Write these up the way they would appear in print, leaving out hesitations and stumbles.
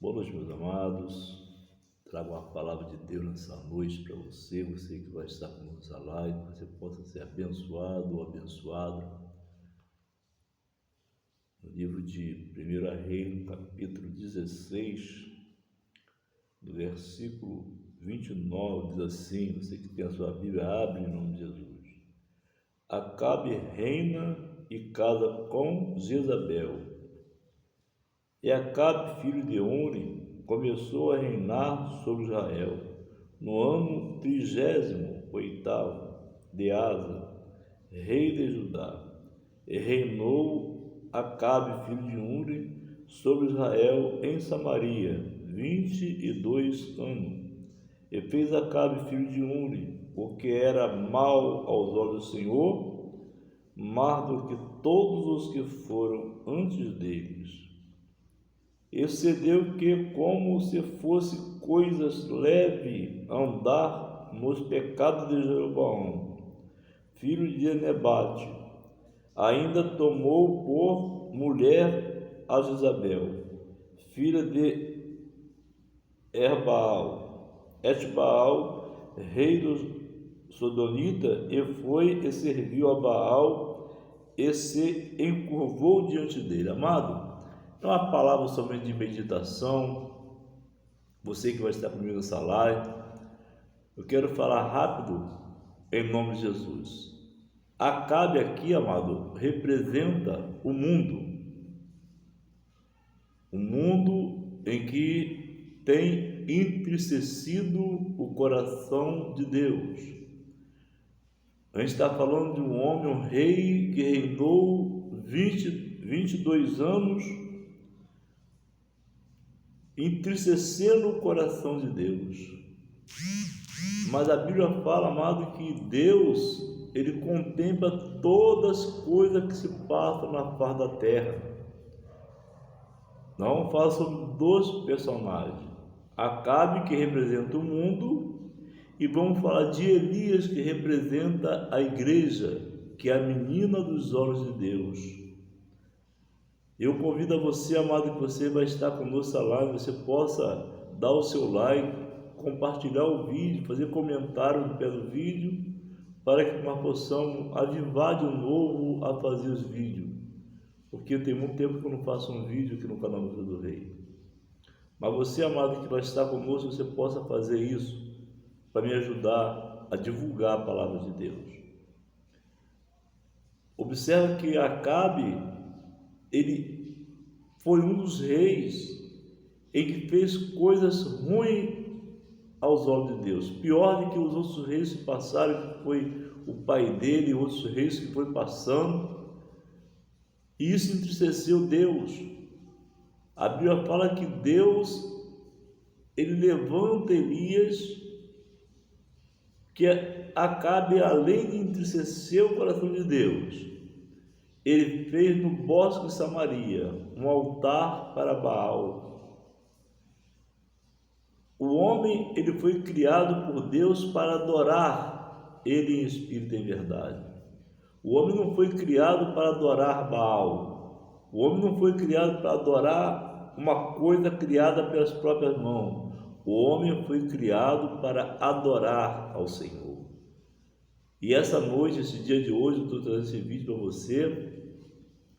Boa noite, meus amados. Trago uma palavra de Deus nessa noite para você, você que vai estar conosco nessa live, que você possa ser abençoado ou abençoada. No livro de 1 Reis, no capítulo 16, no versículo 29, diz assim, você que tem a sua Bíblia, abre em nome de Jesus. Acabe reina e casa com Jezabel. E Acabe, filho de Onri, começou a reinar sobre Israel no ano 38º de Asa, rei de Judá. E reinou Acabe, filho de Onri, sobre Israel em Samaria 22 anos. E fez Acabe, filho de Onri, o que era mal aos olhos do Senhor, mais do que todos os que foram antes deles. E sucedeu que, como se fosse coisas leve andar nos pecados de Jeroboão, filho de Nebate, ainda tomou por mulher a Jezabel, filha de Etbaal, rei dos Sodonitas, e foi e serviu a Baal e se encurvou diante dele. Amado, é uma palavra somente de meditação. Você que vai estar comigo nessa live, eu quero falar rápido em nome de Jesus. Acabe aqui, amado, representa o mundo em que tem entristecido o coração de Deus. A gente está falando de um homem, um rei que reinou 22 anos, entristecendo o coração de Deus. Mas a Bíblia fala, amado, que Deus, Ele contempla todas as coisas que se passam na face da terra. Nós vamos falar sobre dois personagens, Acabe, que representa o mundo, e vamos falar de Elias, que representa a igreja, que é a menina dos olhos de Deus. Eu convido a você, amado, que você vai estar conosco lá, você possa dar o seu like, compartilhar o vídeo, fazer comentário no pé do vídeo, para que nós possamos avivar de novo a fazer os vídeos. Porque tem muito tempo que eu não faço um vídeo aqui no canal Música do Rei. Mas você, amado, que vai estar conosco, você possa fazer isso para me ajudar a divulgar a palavra de Deus. Observe que Acabe, ele foi um dos reis em que fez coisas ruins aos olhos de Deus, pior do que os outros reis que passaram, que foi o pai dele e outros reis que foi passando, e isso entristeceu Deus. A Bíblia fala que Deus, ele levanta Elias, que Acabe, além de entristecer o coração de Deus, ele fez no bosque de Samaria um altar para Baal. O homem, ele foi criado por Deus para adorar ele em espírito e em verdade. O homem não foi criado para adorar Baal. O homem não foi criado para adorar uma coisa criada pelas próprias mãos. O homem foi criado para adorar ao Senhor. E essa noite, esse dia de hoje, eu estou trazendo esse vídeo para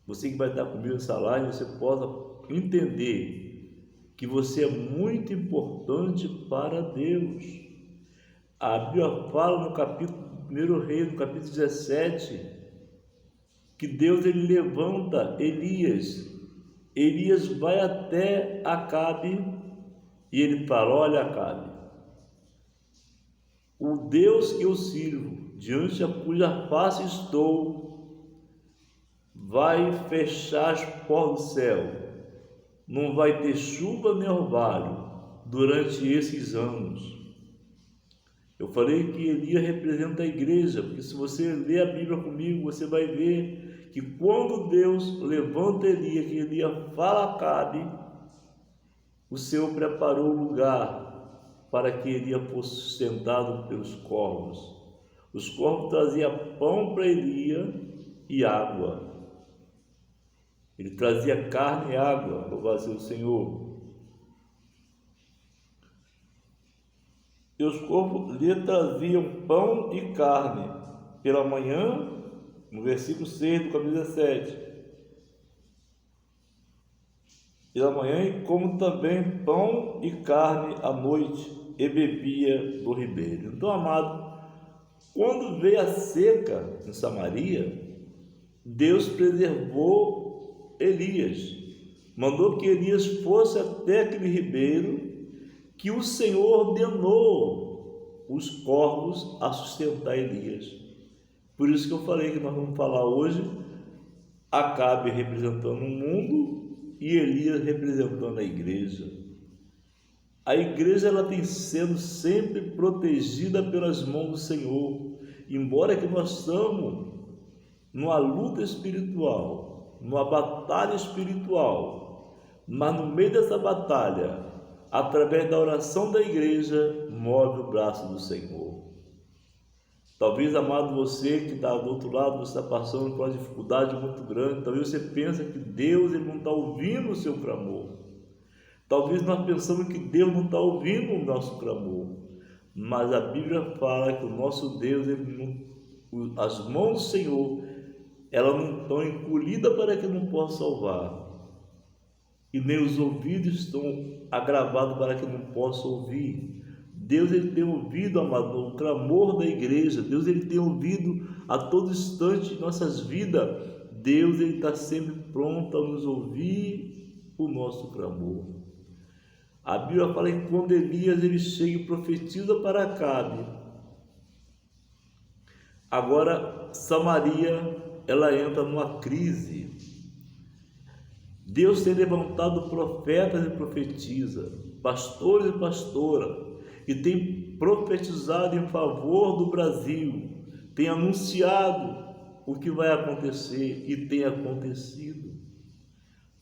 você que vai estar comigo nessa live, você possa entender que você é muito importante para Deus. A Bíblia fala no capítulo 1 Reis, no capítulo 17, que Deus, ele levanta Elias. Elias vai até Acabe e ele fala: olha, Acabe, o Deus que eu sirvo, diante a cuja face estou, vai fechar as portas do céu, não vai ter chuva nem orvalho durante esses anos. Eu falei que Elias representa a igreja, porque se você ler a Bíblia comigo, você vai ver que quando Deus levanta Elias, que Elias fala a Acabe, o Senhor preparou o lugar para que Elias fosse sustentado pelos corvos. Os corvos traziam pão para Elias e água. Ele trazia carne e água, louvado seja o Senhor. e os corvos lhe traziam pão e carne pela manhã, no versículo 6 do capítulo 17. Pela manhã, e como também pão e carne à noite, e bebia do ribeiro. Então, amado, quando veio a seca em Samaria, Deus preservou Elias, mandou que Elias fosse até aquele ribeiro, que o Senhor ordenou os corvos a sustentar Elias. Por isso que eu falei que nós vamos falar hoje, Acabe representando o mundo e Elias representando a igreja. A igreja ela tem sido sempre protegida pelas mãos do Senhor, embora que nós estamos numa luta espiritual, numa batalha espiritual, mas no meio dessa batalha, através da oração da igreja, move o braço do Senhor. Talvez, amado, você que está do outro lado, você está passando por uma dificuldade muito grande, talvez você pense que Deus ele não está ouvindo o seu clamor. Talvez nós pensamos que Deus não está ouvindo o nosso clamor, mas a Bíblia fala que o nosso Deus, as mãos do Senhor, elas não estão encolhidas para que não possa salvar, e nem os ouvidos estão agravados para que não possa ouvir. Deus ele tem ouvido, amado, o clamor da igreja. Deus ele tem ouvido a todo instante de nossas vidas. Deus ele está sempre pronto a nos ouvir o nosso clamor. A Bíblia fala que quando Elias ele chega e profetiza para Acabe, agora Samaria ela entra numa crise. Deus tem levantado profetas e profetizas, pastores e pastoras, e tem profetizado em favor do Brasil, tem anunciado o que vai acontecer e tem acontecido.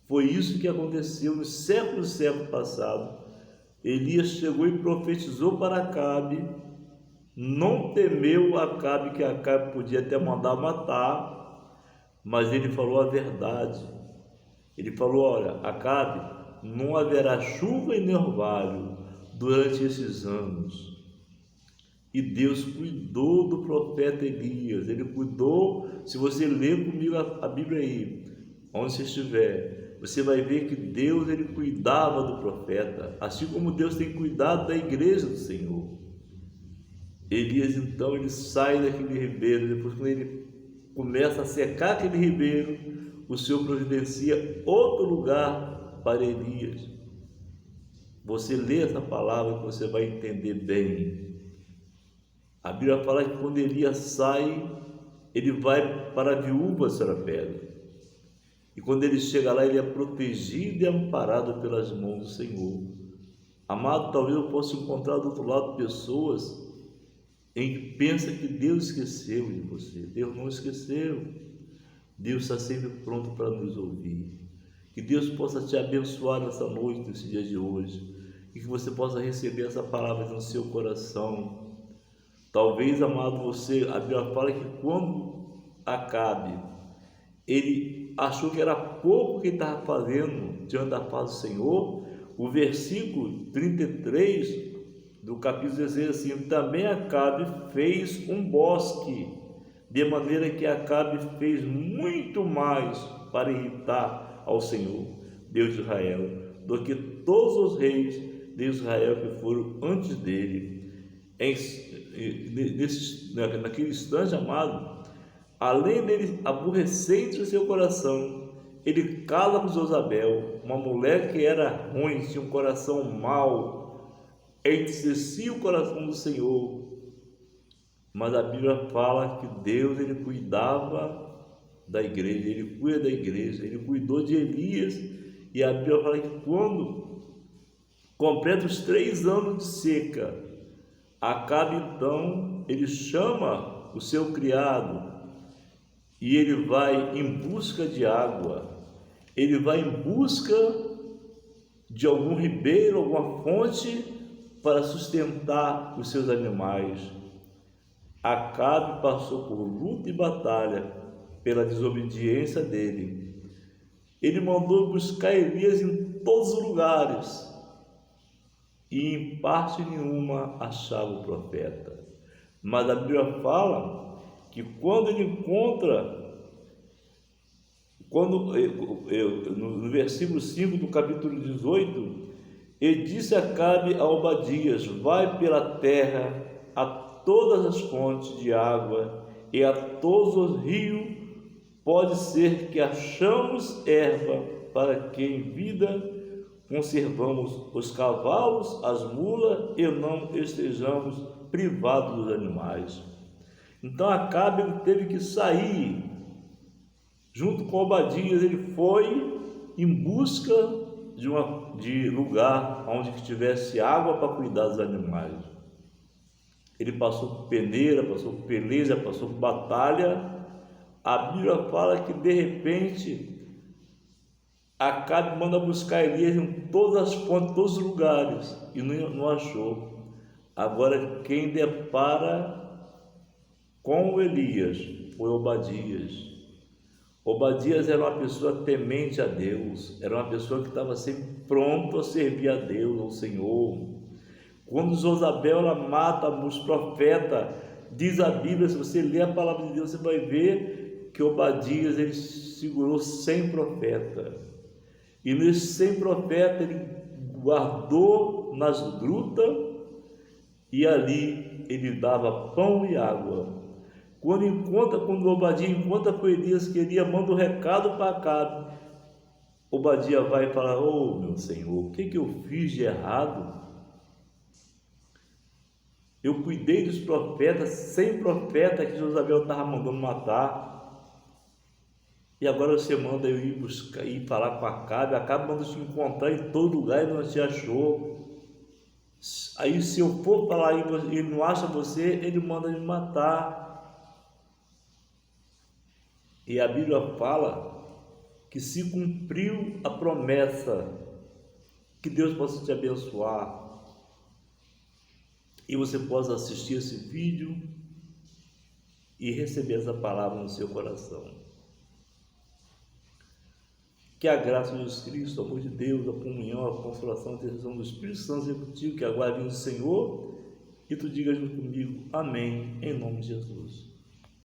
Foi isso que aconteceu nos séculos passados. Elias chegou e profetizou para Acabe, não temeu Acabe, que Acabe podia até mandar matar, mas ele falou a verdade. Ele falou: olha, Acabe, não haverá chuva e nem orvalho durante esses anos. E Deus cuidou do profeta Elias, ele cuidou. Se você ler comigo a Bíblia aí, onde você estiver, você vai ver que Deus ele cuidava do profeta, assim como Deus tem cuidado da igreja do Senhor. Elias então ele sai daquele ribeiro, depois quando ele começa a secar aquele ribeiro, o Senhor providencia outro lugar para Elias. Você lê essa palavra que você vai entender bem. A Bíblia fala que quando Elias sai, ele vai para a viúva Sarepta. E quando ele chega lá, ele é protegido e amparado pelas mãos do Senhor. Amado, talvez eu possa encontrar do outro lado pessoas em que pensam que Deus esqueceu de você. Deus não esqueceu. Deus está sempre pronto para nos ouvir. Que Deus possa te abençoar nessa noite, nesse dia de hoje, e que você possa receber essa palavra no seu coração. Talvez, amado, a Bíblia fala que quando Acabe, ele achou que era pouco que ele estava fazendo diante da paz do Senhor, o versículo 33 do capítulo 16, assim: também Acabe fez um bosque, de maneira que Acabe fez muito mais para irritar ao Senhor, Deus de Israel, do que todos os reis de Israel que foram antes dele. Naquele instante, amado, além dele aborrecer entre o seu coração, ele cala com Jezabel, uma mulher que era ruim, tinha um coração mau, entristecia o coração do Senhor. Mas a Bíblia fala que Deus ele cuidava da igreja, ele cuida da igreja, ele cuidou de Elias. E a Bíblia fala que quando completa os 3 anos de seca, Acabe então, ele chama o seu criado e ele vai em busca de água, ele vai em busca de algum ribeiro, alguma fonte para sustentar os seus animais. Acabe passou por luta e batalha pela desobediência dele. Ele mandou buscar Elias em todos os lugares. e em parte nenhuma achava o profeta. Mas a Bíblia fala que quando ele encontra, no versículo 5 do capítulo 18, ele disse a Acabe a Obadias: vai pela terra a todas as fontes de água e a todos os rios, pode ser que achamos erva para que em vida conservamos os cavalos, as mulas e não estejamos privados dos animais. Então Acabe teve que sair junto com Obadias. Ele foi em busca de lugar onde tivesse água para cuidar dos animais. Ele passou por peneira, passou por peleja, passou por batalha. A Bíblia fala que de repente Acabe manda buscar Elias em todas as fontes, em todos os lugares, e não achou. Agora quem depara com Elias foi Obadias. Obadias era uma pessoa temente a Deus, era uma pessoa que estava sempre pronto a servir a Deus, ao Senhor. Quando Josabel ela mata os profetas, diz a Bíblia, se você ler a palavra de Deus, você vai ver que Obadias ele segurou 100 profetas, e nesses 100 profetas ele guardou nas grutas, e ali ele dava pão e água. Quando Obadias encontra com Elias, que Elias manda um recado para Acabe, Obadias vai e fala: oh meu Senhor, o que eu fiz de errado? Eu cuidei dos profetas, 100 profetas que Josabel estava mandando matar, e agora você manda eu ir buscar, ir falar com Acabe. Acabe manda te encontrar em todo lugar e não te achou. Aí se eu for falar e ele não acha você, ele manda me matar. E a Bíblia fala que se cumpriu a promessa, que Deus possa te abençoar e você possa assistir esse vídeo e receber essa palavra no seu coração. Que a graça de Jesus Cristo, o amor de Deus, a comunhão, a consolação, a intercessão do Espírito Santo seja contigo, que agora vem o Senhor, e tu digas junto comigo, amém, em nome de Jesus.